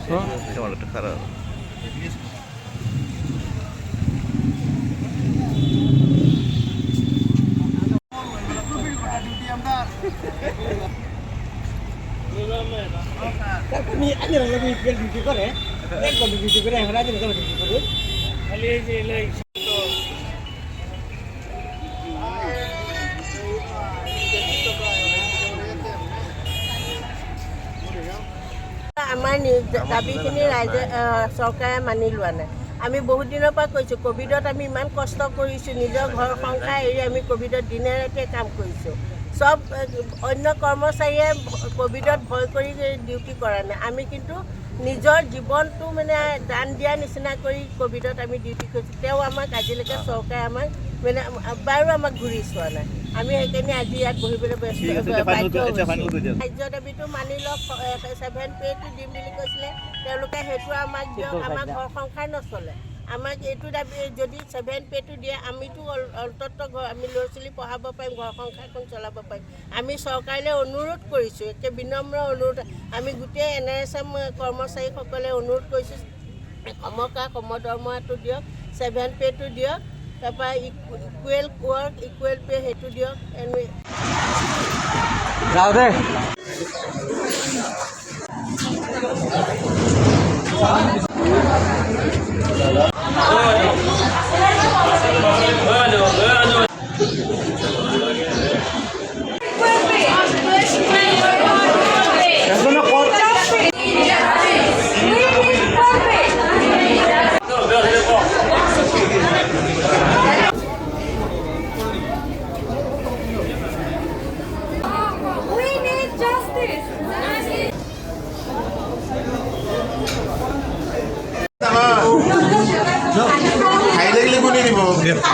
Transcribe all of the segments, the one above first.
টমেটোটা খারাপ তুমি আজ লাগি ডিউটি করে এক ঘন্টা ডিউটি করে এখন আজ লাগি ডিউটি করে খালি এই যে আমাৰ দাবীখিনি ৰাইজে চৰকাৰে মানি লোৱা নাই। আমি বহুত দিনৰ পৰা কৈছোঁ, ক'ভিডত আমি ইমান কষ্ট কৰিছোঁ, নিজৰ ঘৰ সংসাৰ এৰি আমি ক'ভিডত দিনে ৰাতিয়ে কাম কৰিছোঁ। চব অন্য কৰ্মচাৰীয়ে ক'ভিডত ভয় কৰি ডিউটি কৰা নাই। আমি কিন্তু নিজৰ জীৱনটো মানে দান দিয়া নিচিনা কৰি ক'ভিডত আমি ডিউটি কৰিছোঁ। তেওঁ আমাক আজিলৈকে চৰকাৰে আমাক মানে বাৰু আমাক ঘূৰি চোৱা নাই। আমি সেইকাৰণে আজি ইয়াত বহিবলৈ ৰাজ্য দাবীটো মানি লওক। 7 পে'টো দিম বুলি কৈছিলে, তেওঁলোকে সেইটো আমাক দিয়ক। আমাৰ ঘৰ সংসাৰ নচলে। আমাক এইটো দাবী, যদি 7 পে'টো দিয়ে আমিতো অন্ততঃ আমি ল'ৰা ছোৱালী পঢ়াব পাৰিম, ঘৰ সংসাৰখন চলাব পাৰিম। আমি চৰকাৰলৈ অনুৰোধ কৰিছোঁ, একে বিনম্ৰ অনুৰোধ। আমি গোটেই NRSM কৰ্মচাৰীসকলে অনুৰোধ কৰিছোঁ, সম দৰমহাটো দিয়ক, 7 পে'টো দিয়ক, তাৰপৰা ইকুৱেল ৱৰ্ক ইকুৱেল পে' সেইটো দিয়ক। যাও দে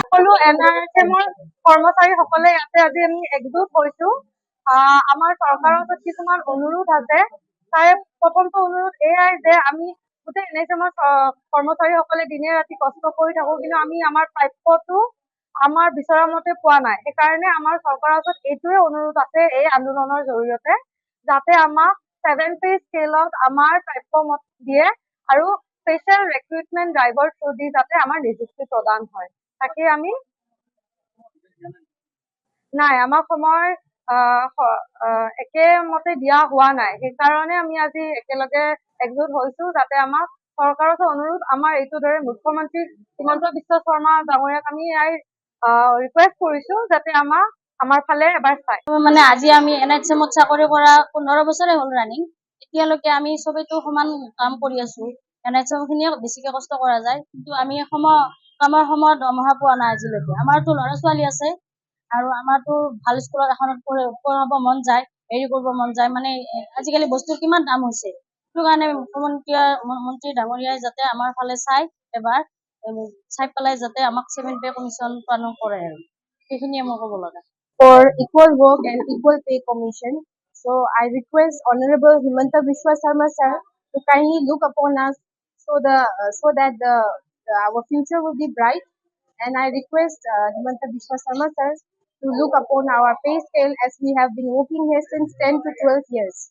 সকলো NRSMৰ কৰ্মচাৰীসকলে ইয়াতে আজি আমি একগোট হৈছোঁ। আমাৰ চৰকাৰৰ ওচৰত কিছুমান অনুৰোধ আছে। তাৰে প্ৰথমটো অনুৰোধ এয়াই যে আমি গোটেই NRSMৰ কৰ্মচাৰীসকলে দিনে ৰাতি কষ্ট কৰি থাকোঁ, কিন্তু আমি আমাৰ প্ৰাপ্যটো আমাৰ বিচৰা মতে পোৱা নাই। সেইকাৰণে আমাৰ চৰকাৰৰ ওচৰত এইটোৱে অনুৰোধ আছে এই আন্দোলনৰ জৰিয়তে, যাতে আমাক 7 পে স্কেলত আমাৰ প্ৰাপ্য মত দিয়ে আৰু স্পেচিয়েল ৰিক্ৰুটমেণ্ট ড্ৰাইভৰ থ্ৰু দি যাতে আমাৰ নিযুক্তি প্ৰদান হয়। তাকে আমি নাই, আমাক সময় একেমতে দিয়া হোৱা নাই। সেইকাৰণে আমি আজি একেলগে একগোট হৈছোঁ, যাতে আমাক চৰকাৰৰ ওচৰত অনুৰোধ, আমাৰ এইটো দৰে মুখ্যমন্ত্ৰী হিমন্ত বিশ্ব শৰ্মা ডাঙৰীয়াক আমি ৰিকুৱেষ্ট কৰিছোঁ, যাতে আমাৰ ফালে এবাৰ চায়। মানে আজি আমি NHM-ত চাকৰি কৰা 15 বছৰে হ'ল ৰানিং। এতিয়ালৈকে আমি চবেইতো সমান কাম কৰি আছো। NHM খিনিয়ে বেছিকে কষ্ট কৰা যায়, কিন্তু আমি কামৰ সময়ত দৰমহা পোৱা নাই আজিলৈকে। আমাৰতো ল'ৰা ছোৱালী আছে আৰু আমাৰতো ভাল স্কুলত এখনত পঢ়াব মন যায়, হেৰি কৰিব মন যায়। মানে আজিকালি বস্তুৰ কিমান দাম হৈছে, সেইটো কাৰণে মন্ত্ৰী ডাঙৰীয়াই যাতে আমাৰ ফালে চাই এবাৰ চাই পেলাই যাতে আমাক 7 পে কমিশ্যন প্ৰদান কৰে আৰু সেইখিনিয়ে মই ক'ব লগা। For equal work and equal pay commission. So I request Honorable Himanta Biswa Sarma sir to kindly look upon us so that our future will be bright. And I request Himanta Biswa Sarma sir to look upon our pay scale, as we have been working here since 10 to 12 years.